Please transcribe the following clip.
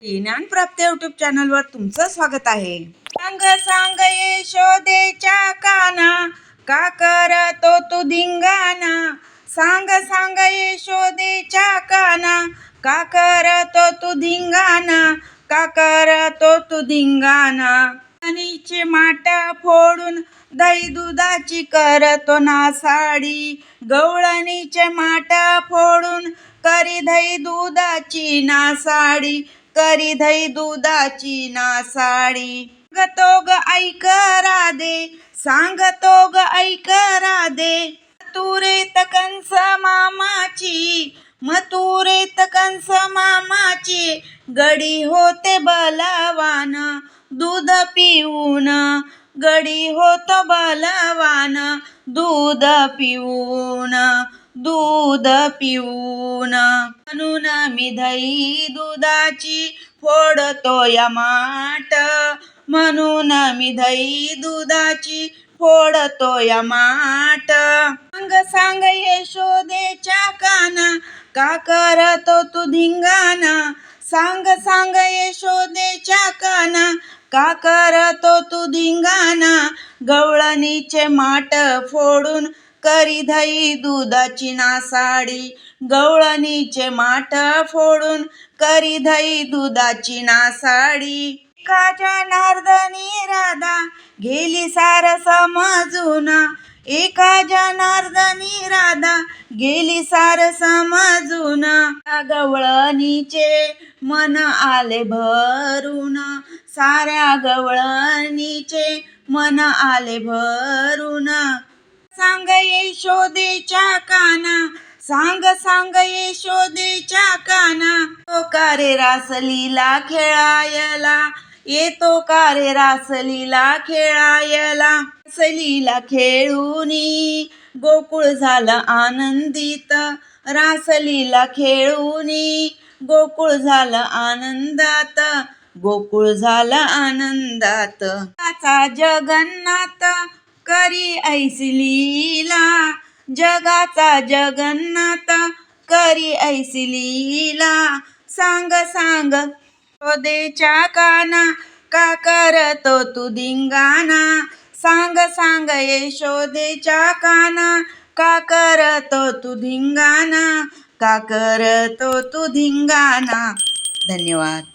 ज्ञानप्राप्ती YouTube चॅनलवर तुमचं स्वागत आहे. सांग सांग यशोदेच्या काना, का करतो तू धिंगाणा. सांग सांग यशोदेच्या काना, का करतो तू धिंगाणा. का करतो तू धिंगाणा. गवळणीचे माठ फोडून दही दुधाची करतो नासाडी. गवळणीचे माठ फोडून करी दही दुधाची नासाडी. करी दही दुधाची नासाडी. सांगतो ग ऐक राधे, सांगतो ग ऐक राधे. मथुरेत कंस मामाची, मथुरेत कंस मामाची. गडी होते बलवान दूध पिऊन. गडी होतो बलवान दूध पिऊन. दूध पिऊन. म्हणून मी दही दुधाची फोडतोय माठ. म्हणून मी दही दुधाची फोडतोय माठ. सांग सांग यशोदेच्या काना, का करतो तू धिंगाणा. सांग सांग यशोदेच्या काना, का करतो तू धिंगाणा. गवळणीचे माठ फोडून करी दही दुधाची नासाडी. गवळणीचे माठ फोडून करी दही दुधाची नासाडी. एका जनार्दनी राधा गेली सार समजून. एका जनार्दनी राधा गेली सार समजून. गवळणीचे मन आले भरून. साऱ्या गवळणीचे मन आले भरून. सांग यशोदेच्या काना, सांग सांग यशोदेच्या काना. तो का रे रासलीला खेळायला, येतो का रे रासलीला खेळायला. रासलीला खेळूनी गोकुळ झालं आनंदित. रासलीला खेळूनी गोकुळ झालं आनंदात. गोकुळ झालं आनंदात. जगाचा जगन्नाथ करी ऐसी लीला. जगाचा जगन्नाथ करी ऐसी लीला. सांग सांग यशोदेच्या काना, का करतो तू धिंगाणा. सांग सांग यशोदेच्या काना, का करतो तू धिंगाणा. का करतो तू धिंगाणा. धन्यवाद.